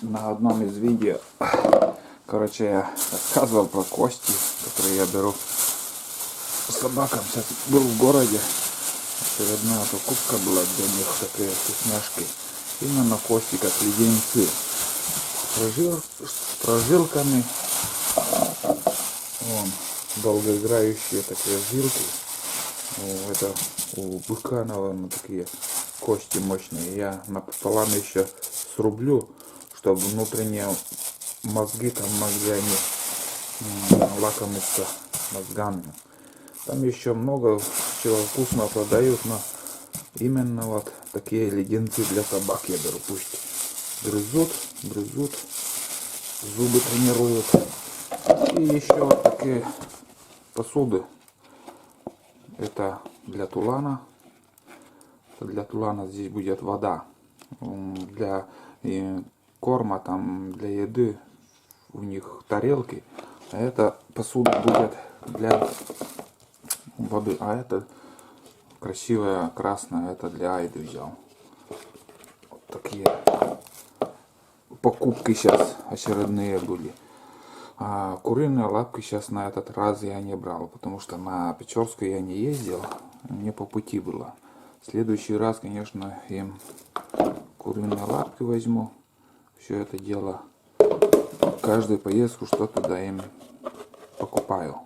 На одном из видео, короче, я рассказывал про кости, которые я беру собакам. Сейчас был в городе, очередная покупка была для них, такие вкусняшки. Именно кости, как леденцы, с прожилками. Вон, долгоиграющие такие жилки. Это у быка, наверное, такие кости мощные. Я напополам еще срублю, чтобы внутренние мозги там могли они лакомиться мозгами. Там еще много чего вкусного продают, но именно вот такие леденцы для собак я беру. Пусть грызут, зубы тренируют. И еще вот такие посуды. Это для тулана. Для тулана здесь будет вода. Для корма, там, для еды у них тарелки. А эта посуда будет для воды. А это красивая красная, это для Айды взял. Вот такие покупки сейчас очередные были. А куриные лапки сейчас на этот раз я не брал, потому что на Печорскую я не ездил, мне по пути было. В следующий раз, конечно, им куриные лапки возьму. Все это дело, каждую поездку что-то да им покупаю.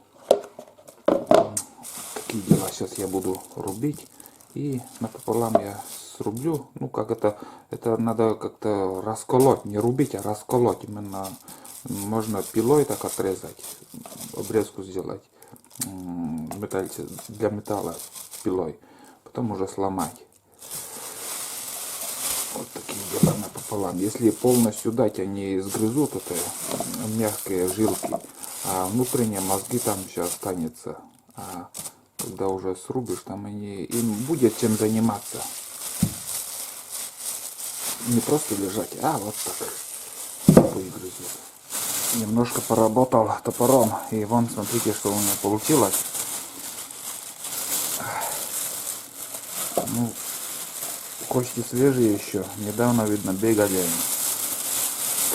Такие дела сейчас я буду рубить, и напополам я срублю. Ну как это надо как-то расколоть, не рубить, а расколоть. Именно можно пилой так отрезать, обрезку сделать для металла пилой, потом уже сломать. Вот такие дела напополам. Если полностью дать, они сгрызут это мягкие жилки, а внутренние мозги там еще останется. А когда уже срубишь, там им будет чем заниматься. Не просто лежать, а вот так. Пусть грызут. Немножко поработал топором, и вон, смотрите, что у меня получилось. Ну, кости свежие еще, недавно, видно, бегали.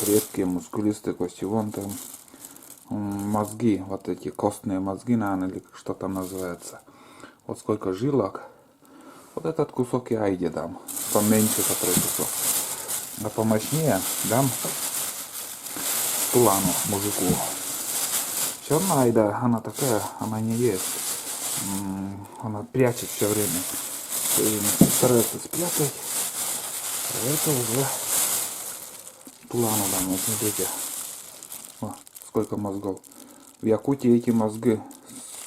Крепкие, мускулистые кости. Вон там мозги, вот эти костные мозги, наверное, или что там называется. Вот сколько жилок. Вот этот кусок я Айде дам, поменьше который кусок. А помощнее дам тулану, мужику. Все равно Айда, она такая, она не ест. Она прячет все время. Старается спрятать. А это уже тулану дам. Вот смотрите. О, сколько мозгов. В Якутии эти мозги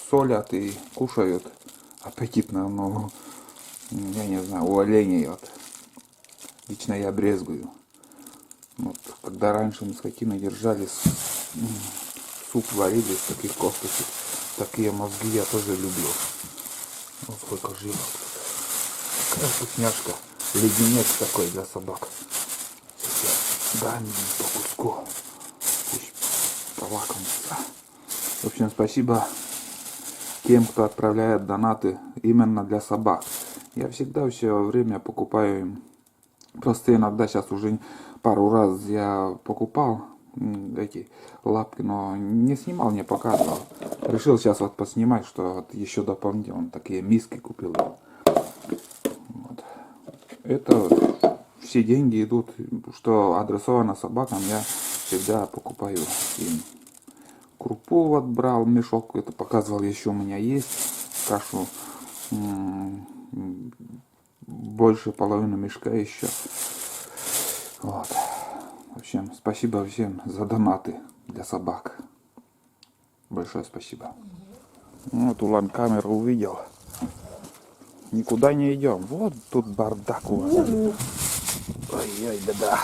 солят и кушают. Аппетитно, но я не знаю, у оленей вот. Лично я брезгую. Вот, когда раньше мы скотину держали, суп варили из таких косточек, такие мозги я тоже люблю. Вот сколько жилок. Какая вкусняшка. Леденец такой для собак. Дай мне по куску. Пусть полакомится. В общем, спасибо тем, кто отправляет донаты именно для собак. Я всегда все время покупаю им. Просто иногда сейчас уже пару раз я покупал эти лапки, но не снимал, не показывал. Решил сейчас вот поснимать, что вот еще дополнительно такие миски купил. Вот. Это все деньги идут, что адресовано собакам, я всегда покупаю им. Крупу вот брал, мешок, это показывал, еще у меня есть. Кашу больше половины мешка еще. Вот. В общем, спасибо всем за донаты для собак. Большое спасибо. Вот Улан камеру увидел. Никуда не идем. Вот тут бардак у вас. Ой-ой, беда.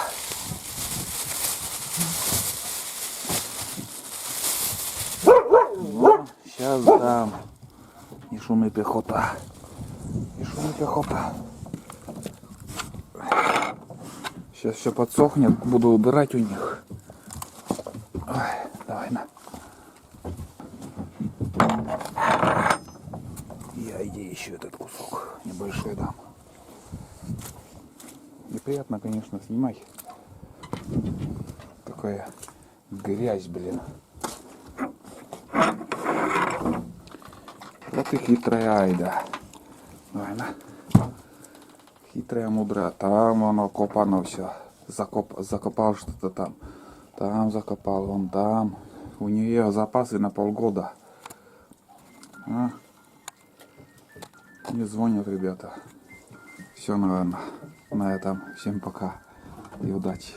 Сейчас дам. Не шуми, пехота. Не шуми, пехота. Сейчас все подсохнет, буду убирать у них. Ой, давай на. Я иди еще этот кусок небольшой дам. Неприятно, конечно, снимать. такое грязь, блин. Вот и хитрая Айда. Ладно. Хитрая, мудрая. Там оно копано все. Закопал что-то там. Там закопал, вон там. У нее запасы на полгода. А? Мне звонят ребята. Все, наверное, на этом. Всем пока и удачи.